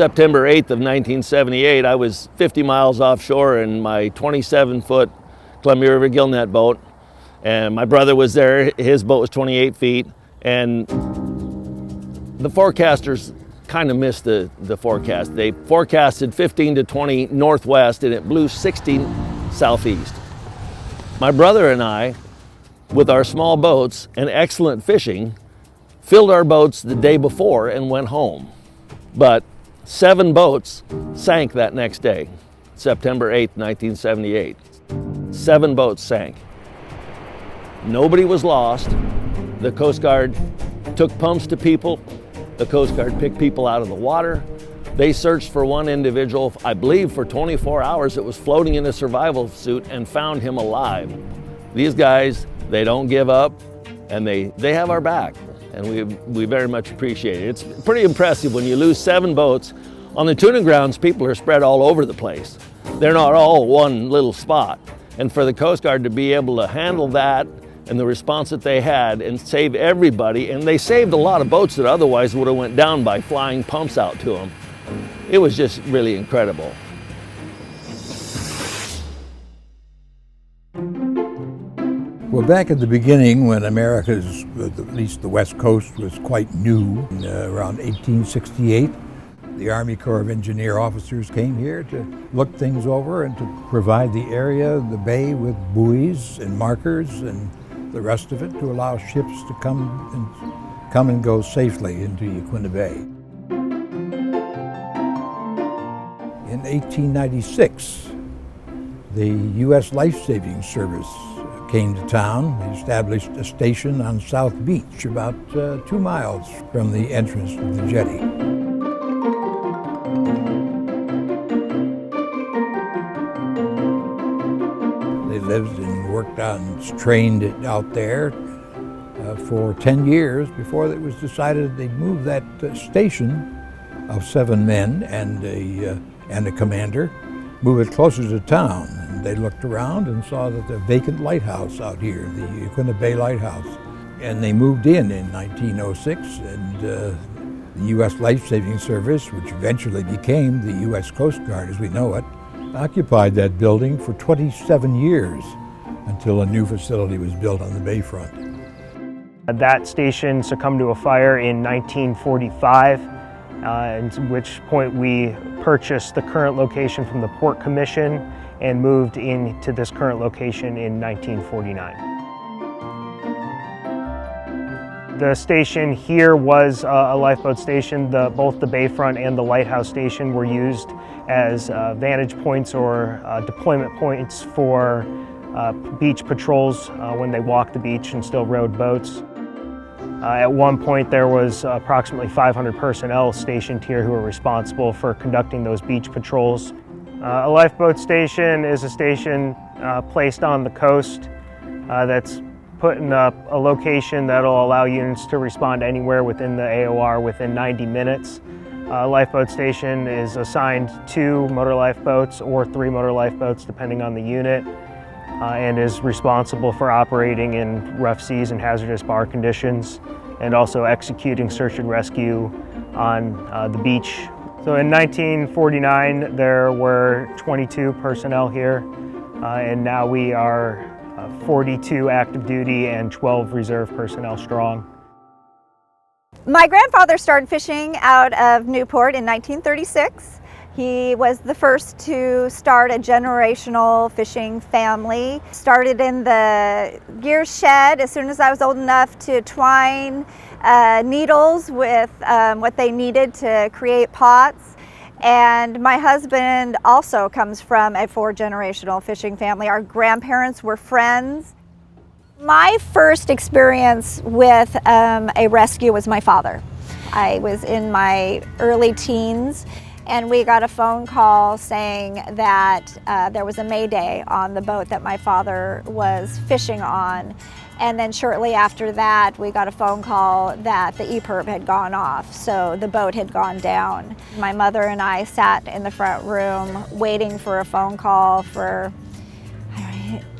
September 8th of 1978, I was 50 miles offshore in my 27-foot Columbia River gillnet boat, and my brother was there. His boat was 28 feet, and the forecasters kind of missed the forecast. They forecasted 15 to 20 northwest, and it blew 60 southeast. My brother and I, with our small boats and excellent fishing, filled our boats the day before and went home. But 7 boats sank that next day, September 8th, 1978. 7 boats sank. Nobody was lost. The Coast Guard took pumps to people. The Coast Guard picked people out of the water. They searched for one individual, I believe for 24 hours, that was floating in a survival suit, and found him alive. These guys, they don't give up, and they have our back, and we very much appreciate it. It's pretty impressive when you lose 7 boats. On the tuning grounds, people are spread all over the place. They're not all one little spot. And for the Coast Guard to be able to handle that and the response that they had and save everybody, and they saved a lot of boats that otherwise would have went down by flying pumps out to them. It was just really incredible. Well, back at the beginning, when America's, at least the West Coast, was quite new, around 1868, the Army Corps of Engineer officers came here to look things over and to provide the area, the bay, with buoys and markers and the rest of it to allow ships to come and go safely into Yaquina Bay. In 1896, the U.S. Lifesaving Service came to town. They established a station on South Beach, about 2 miles from the entrance of the jetty. They lived and worked on, trained out there for 10 years before it was decided they'd move that station of 7 men and a commander, move it closer to town. And they looked around and saw that the vacant lighthouse out here, the Yaquina Bay Lighthouse. And they moved in 1906, and the U.S. Lifesaving Service, which eventually became the U.S. Coast Guard as we know it, occupied that building for 27 years until a new facility was built on the bayfront. That station succumbed to a fire in 1945, at which point we purchased the current location from the Port Commission and moved into this current location in 1949. The station here was a lifeboat station. Both the bayfront and the lighthouse station were used as vantage points or deployment points for beach patrols when they walked the beach and still rowed boats. At one point there was approximately 500 personnel stationed here who were responsible for conducting those beach patrols. A lifeboat station is a station placed on the coast that's put in a location that'll allow units to respond anywhere within the AOR within 90 minutes. A lifeboat station is assigned 2 motor lifeboats or 3 motor lifeboats depending on the unit, and is responsible for operating in rough seas and hazardous bar conditions, and also executing search and rescue on the beach. So in 1949 there were 22 personnel here, and now we are 42 active duty and 12 reserve personnel strong. My grandfather started fishing out of Newport in 1936. He was the first to start a generational fishing family. Started in the gear shed as soon as I was old enough to twine needles with what they needed to create pots. And my husband also comes from a 4-generational fishing family. Our grandparents were friends. My first experience with a rescue was my father. I was in my early teens, and we got a phone call saying that there was a mayday on the boat that my father was fishing on. And then shortly after that, we got a phone call that the EPIRB had gone off, so the boat had gone down. My mother and I sat in the front room waiting for a phone call for,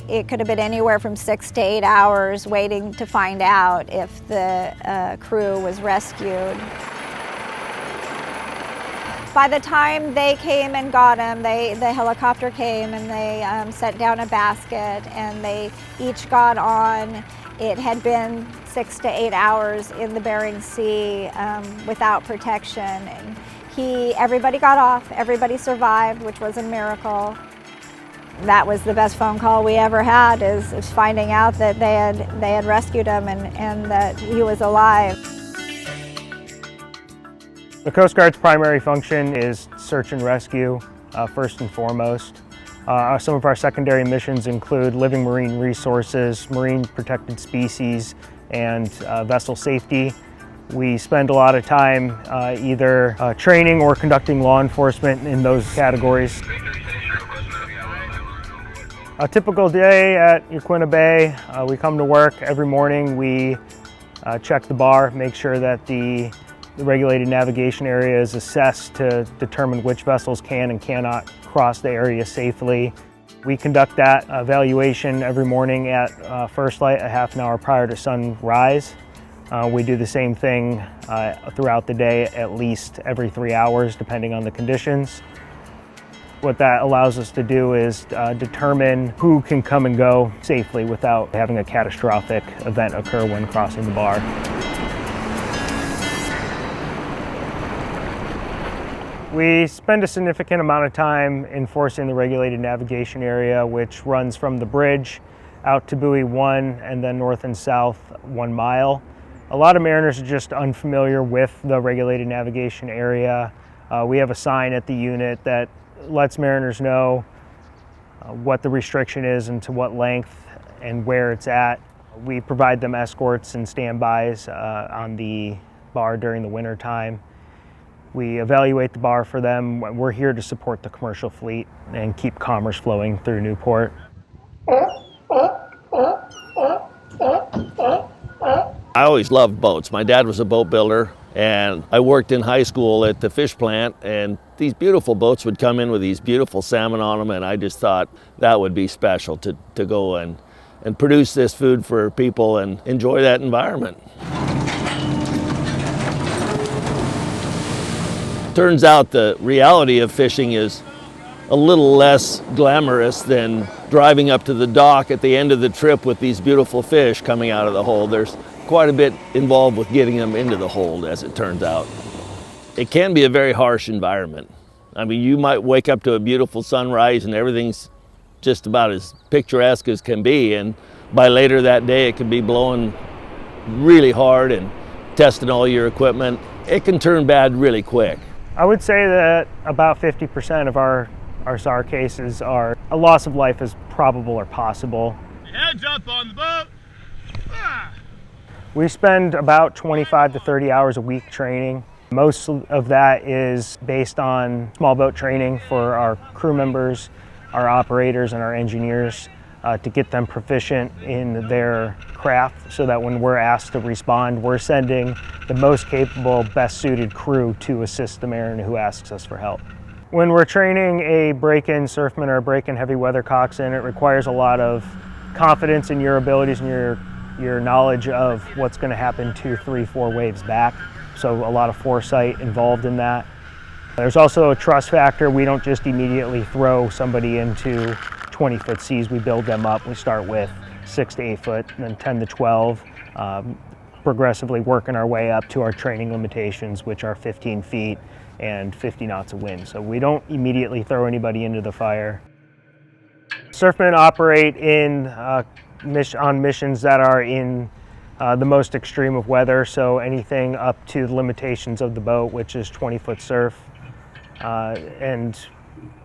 it could have been anywhere from 6 to 8 hours, waiting to find out if the crew was rescued. By the time they came and got him, the helicopter came and they set down a basket and they each got on. It had been 6 to 8 hours in the Bering Sea without protection. And everybody got off, everybody survived, which was a miracle. That was the best phone call we ever had, is finding out that they had rescued him and that he was alive. The Coast Guard's primary function is search and rescue, first and foremost. Some of our secondary missions include living marine resources, marine protected species, and vessel safety. We spend a lot of time either training or conducting law enforcement in those categories. A typical day at Yaquina Bay, we come to work every morning. We check the bar, make sure that the regulated navigation area is assessed to determine which vessels can and cannot cross the area safely. We conduct that evaluation every morning at first light, a half an hour prior to sunrise. We do the same thing throughout the day, at least every 3 hours, depending on the conditions. What that allows us to do is determine who can come and go safely without having a catastrophic event occur when crossing the bar. We spend a significant amount of time enforcing the regulated navigation area, which runs from the bridge out to buoy 1 and then north and south 1 mile. A lot of mariners are just unfamiliar with the regulated navigation area. We have a sign at the unit that lets mariners know what the restriction is and to what length and where it's at. We provide them escorts and standbys on the bar during the winter time. We evaluate the bar for them. We're here to support the commercial fleet and keep commerce flowing through Newport. I always loved boats. My dad was a boat builder, and I worked in high school at the fish plant, and these beautiful boats would come in with these beautiful salmon on them, and I just thought that would be special to go and produce this food for people and enjoy that environment. Turns out the reality of fishing is a little less glamorous than driving up to the dock at the end of the trip with these beautiful fish coming out of the hold. There's quite a bit involved with getting them into the hold, as it turns out. It can be a very harsh environment. I mean, you might wake up to a beautiful sunrise and everything's just about as picturesque as can be, and by later that day it can be blowing really hard and testing all your equipment. It can turn bad really quick. I would say that about 50% of our SAR cases are a loss of life is probable or possible. Heads up on the boat. Ah. We spend about 25 to 30 hours a week training. Most of that is based on small boat training for our crew members, our operators, and our engineers to get them proficient in their craft so that when we're asked to respond, we're sending the most capable, best suited crew to assist the mariner who asks us for help. When we're training a break-in surfman or a break-in heavy weather coxswain, it requires a lot of confidence in your abilities and your knowledge of what's going to happen 2, 3, 4 waves back. So a lot of foresight involved in that. There's also a trust factor. We don't just immediately throw somebody into 20-foot seas. We build them up. We start with 6 to 8 foot, and then 10 to 12, progressively working our way up to our training limitations, which are 15 feet and 50 knots of wind. So we don't immediately throw anybody into the fire. Surfmen operate on missions that are in the most extreme of weather, so anything up to the limitations of the boat, which is 20-foot surf and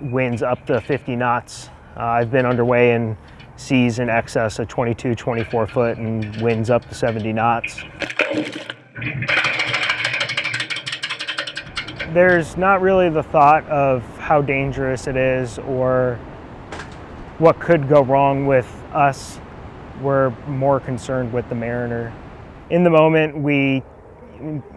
winds up to 50 knots. I've been underway in seas in excess of 22, 24 foot and winds up to 70 knots. There's not really the thought of how dangerous it is or what could go wrong with us. We're more concerned with the mariner. In the moment, we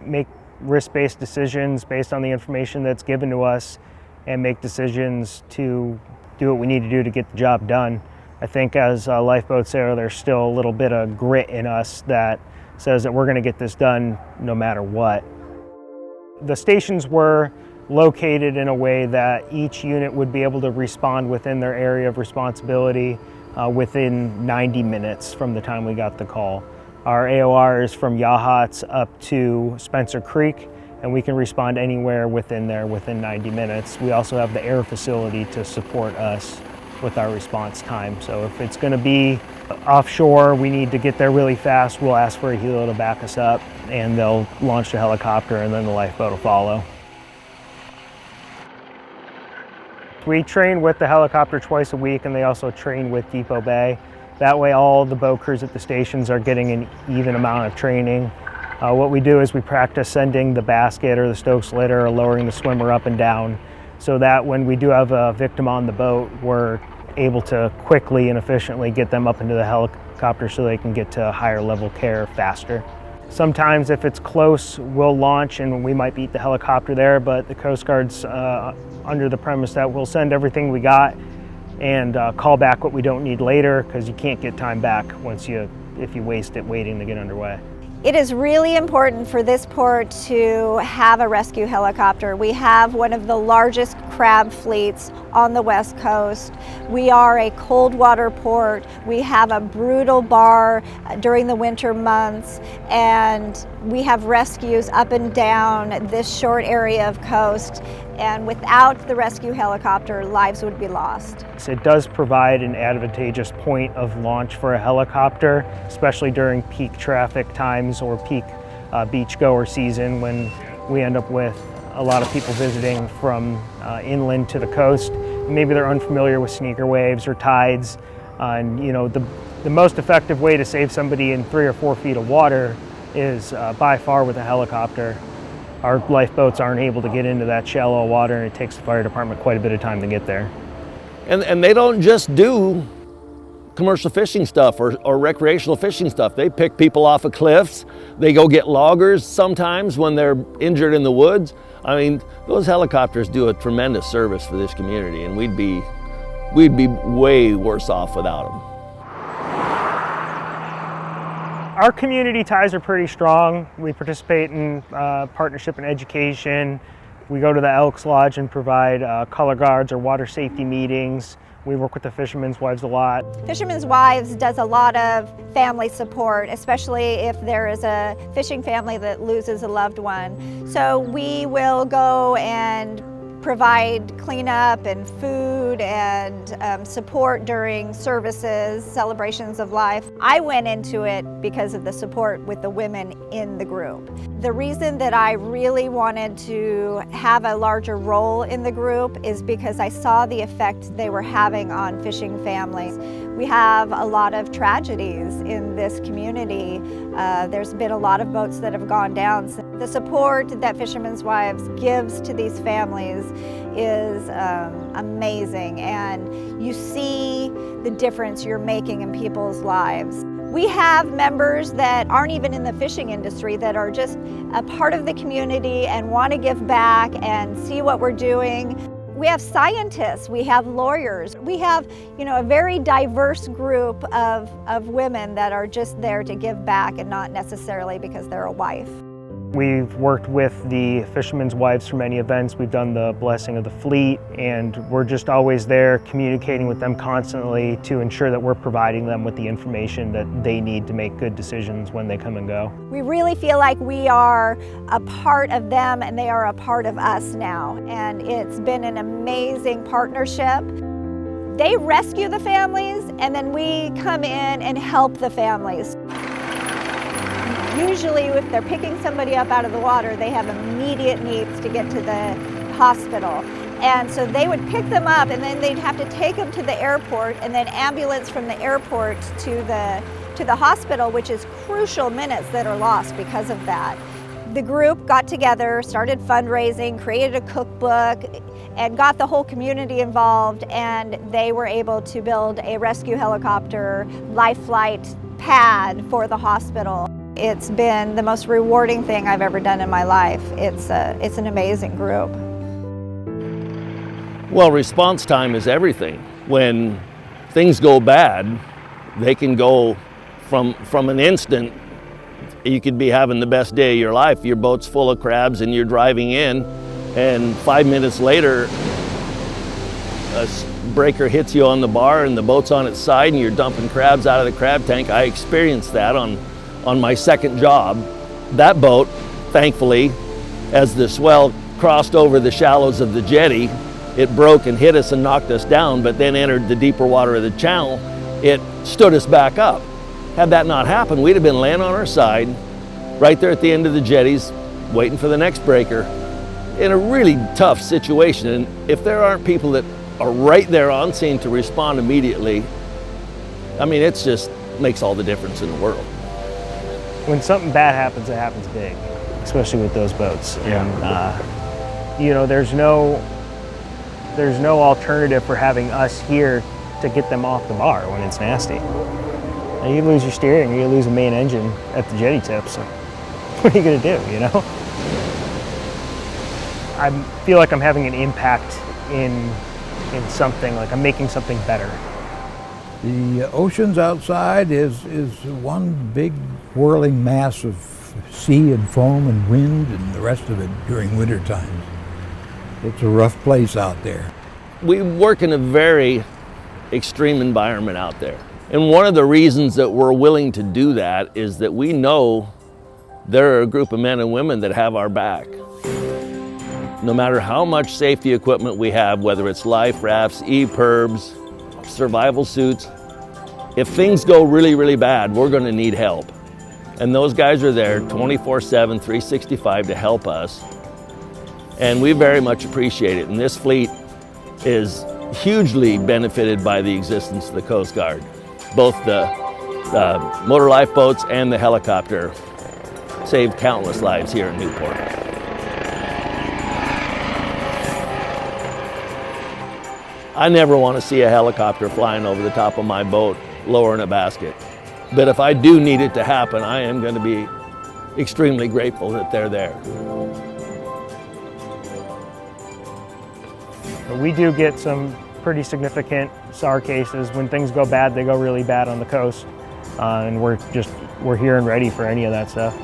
make risk-based decisions based on the information that's given to us and make decisions to do what we need to do to get the job done. I think as a lifeboat sailor, there's still a little bit of grit in us that says that we're going to get this done no matter what. The stations were located in a way that each unit would be able to respond within their area of responsibility within 90 minutes from the time we got the call. Our AOR is from Yachats up to Spencer Creek, and we can respond anywhere within there within 90 minutes. We also have the air facility to support us with our response time. So if it's going to be offshore, we need to get there really fast, we'll ask for a helo to back us up, and they'll launch the helicopter, and then the lifeboat will follow. We train with the helicopter twice a week, and they also train with Depot Bay. That way all the boat crews at the stations are getting an even amount of training. What we do is we practice sending the basket or the Stokes litter or lowering the swimmer up and down, so that when we do have a victim on the boat, we're able to quickly and efficiently get them up into the helicopter so they can get to higher level care faster. Sometimes if it's close, we'll launch and we might beat the helicopter there, but the Coast Guard's under the premise that we'll send everything we got and call back what we don't need later, because you can't get time back if you waste it waiting to get underway. It is really important for this port to have a rescue helicopter. We have one of the largest crab fleets on the West Coast. We are a cold water port. We have a brutal bar during the winter months, and we have rescues up and down this short area of coast. And without the rescue helicopter, lives would be lost. It does provide an advantageous point of launch for a helicopter, especially during peak traffic times or peak beachgoer season, when we end up with a lot of people visiting from inland to the coast. Maybe they're unfamiliar with sneaker waves or tides. And the most effective way to save somebody in 3 or 4 feet of water is by far with a helicopter. Our lifeboats aren't able to get into that shallow water, and it takes the fire department quite a bit of time to get there. And they don't just do commercial fishing stuff or recreational fishing stuff. They pick people off of cliffs. They go get loggers sometimes when they're injured in the woods. I mean, those helicopters do a tremendous service for this community, and we'd be way worse off without them. Our community ties are pretty strong. We participate in partnership and education. We go to the Elks Lodge and provide color guards or water safety meetings. We work with the Fishermen's Wives a lot. Fishermen's Wives does a lot of family support, especially if there is a fishing family that loses a loved one. So we will go and provide cleanup and food and support during services, celebrations of life. I went into it because of the support with the women in the group. The reason that I really wanted to have a larger role in the group is because I saw the effect they were having on fishing families. We have a lot of tragedies in this community. There's been a lot of boats that have gone down. The support that Fishermen's Wives gives to these families is amazing, and you see the difference you're making in people's lives. We have members that aren't even in the fishing industry that are just a part of the community and want to give back and see what we're doing. We have scientists, we have lawyers, we have a very diverse group of women that are just there to give back and not necessarily because they're a wife. We've worked with the Fishermen's Wives for many events. We've done the blessing of the fleet, and we're just always there communicating with them constantly to ensure that we're providing them with the information that they need to make good decisions when they come and go. We really feel like we are a part of them and they are a part of us now, and it's been an amazing partnership. They rescue the families, and then we come in and help the families. Usually if they're picking somebody up out of the water, they have immediate needs to get to the hospital. And so they would pick them up, and then they'd have to take them to the airport, and then ambulance from the airport to the hospital, which is crucial minutes that are lost because of that. The group got together, started fundraising, created a cookbook, and got the whole community involved, and they were able to build a rescue helicopter life flight pad for the hospital. It's been the most rewarding thing I've ever done in my life. It's an amazing group. Well, response time is everything. When things go bad, they can go from an instant. You could be having the best day of your life. Your boat's full of crabs and you're driving in, and 5 minutes later, a breaker hits you on the bar and the boat's on its side and you're dumping crabs out of the crab tank. I experienced that on my second job. That boat, thankfully, as the swell crossed over the shallows of the jetty, it broke and hit us and knocked us down, but then entered the deeper water of the channel. It stood us back up. Had that not happened, we'd have been laying on our side, right there at the end of the jetties, waiting for the next breaker, in a really tough situation. And if there aren't people that are right there on scene to respond immediately, I mean, it's just makes all the difference in the world. When something bad happens, it happens big, especially with those boats. Yeah. And you know, there's no alternative for having us here to get them off the bar when it's nasty. And you lose your steering, or you lose a main engine at the jetty tip. So what are you gonna do? You know, I feel like I'm having an impact in something, like I'm making something better. The oceans outside is one big whirling mass of sea and foam and wind and the rest of it during winter times. It's a rough place out there. We work in a very extreme environment out there. And one of the reasons that we're willing to do that is that we know there are a group of men and women that have our back. No matter how much safety equipment we have, whether it's life rafts, EPIRBs, survival suits, if things go really, really bad, we're gonna need help. And those guys are there 24/7, 365 to help us. And we very much appreciate it. And this fleet is hugely benefited by the existence of the Coast Guard. Both the motor lifeboats and the helicopter saved countless lives here in Newport. I never want to see a helicopter flying over the top of my boat lowering a basket. But if I do need it to happen, I am going to be extremely grateful that they're there. We do get some pretty significant SAR cases. When things go bad, they go really bad on the coast. And we're here and ready for any of that stuff.